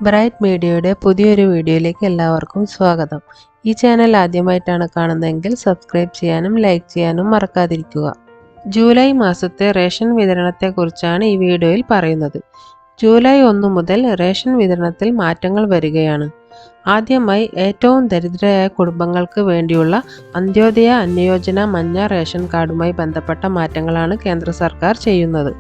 Bright മീഡിയയുടെ പുതിയൊരു വീഡിയോയിലേക്ക് എല്ലാവർക്കും സ്വാഗതം. ഈ ചാനൽ ആദ്യമായിട്ടാണ് കാണുന്നതെങ്കിൽ സബ്സ്ക്രൈബ് ചെയ്യാനും ലൈക്ക് ചെയ്യാനും മറക്കാതിരിക്കുക. ജൂലൈ മാസത്തെ റേഷൻ വിതരണത്തെക്കുറിച്ചാണ് ഈ വീഡിയോയിൽ പറയുന്നത്. ജൂലൈ 1 മുതൽ റേഷൻ വിതരണത്തിൽ മാറ്റങ്ങൾ വരികയാണ്. ആദ്യമായി ഏറ്റവും ദരിദ്രരായ കുടുംബങ്ങൾക്ക് വേണ്ടിയുള്ള അന്ത്യോദയ അന്നയോജന മഞ്ഞ റേഷൻ കാർഡുമായി ബന്ധപ്പെട്ട മാറ്റങ്ങളാണ് കേന്ദ്ര സർക്കാർ ചെയ്യുന്നത്.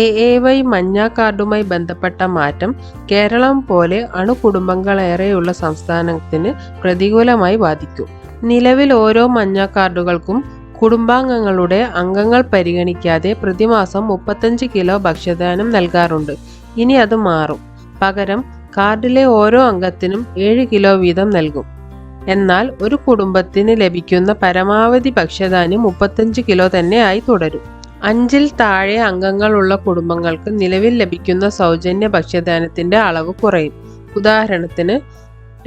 AAY മഞ്ഞ കാർഡുമായി ബന്ധപ്പെട്ട മാറ്റം കേരളം പോലെ അണുകുടുംബങ്ങളേറെയുള്ള സംസ്ഥാനത്തിന് പ്രതികൂലമായി ബാധിക്കും. നിലവിൽ ഓരോ മഞ്ഞ കാർഡുകൾക്കും കുടുംബാംഗങ്ങളുടെ അംഗങ്ങൾ പരിഗണിക്കാതെ പ്രതിമാസം 35 കിലോ ഭക്ഷ്യധാന്യം നൽകാറുണ്ട്. ഇനി അത് മാറും. പകരം കാർഡിലെ ഓരോ അംഗത്തിനും 7 കിലോ വീതം നൽകും. എന്നാൽ ഒരു കുടുംബത്തിന് ലഭിക്കുന്ന പരമാവധി ഭക്ഷ്യധാന്യം 35 കിലോ തന്നെ ആയി തുടരും. 5-ൽ താഴെ അംഗങ്ങളുള്ള കുടുംബങ്ങൾക്ക് നിലവിൽ ലഭിക്കുന്ന സൗജന്യ ഭക്ഷ്യധാന്യത്തിന്റെ അളവ് കുറയും. ഉദാഹരണത്തിന്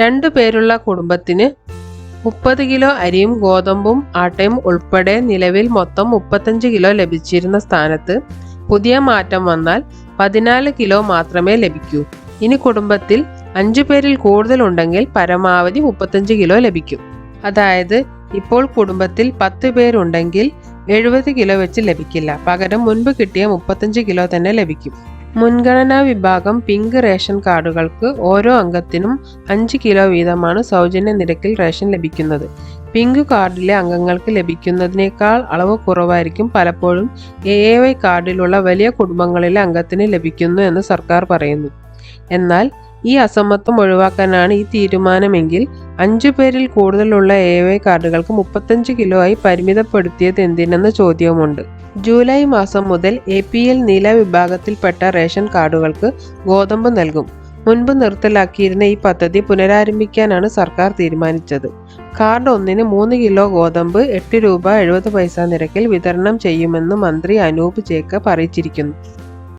2 പേരുള്ള കുടുംബത്തിന് 30 കിലോ അരിയും ഗോതമ്പും ആട്ടയും ഉൾപ്പെടെ നിലവിൽ മൊത്തം 35 കിലോ ലഭിച്ചിരുന്ന സ്ഥാനത്ത് പുതിയ മാറ്റം വന്നാൽ 14 കിലോ മാത്രമേ ലഭിക്കൂ. ഇനി കുടുംബത്തിൽ 5 പേരിൽ കൂടുതൽ ഉണ്ടെങ്കിൽ പരമാവധി 35 കിലോ ലഭിക്കും. അതായത് ഇപ്പോൾ കുടുംബത്തിൽ 10 പേരുണ്ടെങ്കിൽ 70 കിലോ വെച്ച് ലഭിക്കില്ല. പകരം മുൻപ് കിട്ടിയ 35 കിലോ തന്നെ ലഭിക്കും. മുൻഗണനാ വിഭാഗം പിങ്ക് റേഷൻ കാർഡുകൾക്ക് ഓരോ അംഗത്തിനും 5 കിലോ വീതമാണ് സൗജന്യ നിരക്കിൽ റേഷൻ ലഭിക്കുന്നത്. പിങ്ക് കാർഡിലെ അംഗങ്ങൾക്ക് ലഭിക്കുന്നതിനേക്കാൾ അളവ് കുറവായിരിക്കും പലപ്പോഴും AAY കാർഡിലുള്ള വലിയ കുടുംബങ്ങളിലെ അംഗത്തിന് ലഭിക്കുന്നു എന്ന് സർക്കാർ പറയുന്നു. എന്നാൽ ഈ അസമത്വം ഒഴിവാക്കാനാണ് ഈ തീരുമാനമെങ്കിൽ 5 പേരിൽ കൂടുതലുള്ള AAY കാർഡുകൾക്ക് 35 കിലോ ആയി പരിമിതപ്പെടുത്തിയത് എന്തിനെന്ന ചോദ്യവുമുണ്ട്. ജൂലൈ മാസം മുതൽ APL നീല വിഭാഗത്തിൽപ്പെട്ട റേഷൻ കാർഡുകൾക്ക് ഗോതമ്പ് നൽകും. മുൻപ് നിർത്തലാക്കിയിരുന്ന ഈ പദ്ധതി പുനരാരംഭിക്കാനാണ് സർക്കാർ തീരുമാനിച്ചത്. കാർഡ് ഒന്നിന് 3 കിലോ ഗോതമ്പ് 8 രൂപ 70 പൈസ നിരക്കിൽ വിതരണം ചെയ്യുമെന്ന് മന്ത്രി അനൂപ് ജേക്കബ് അറിയിച്ചിരിക്കുന്നു.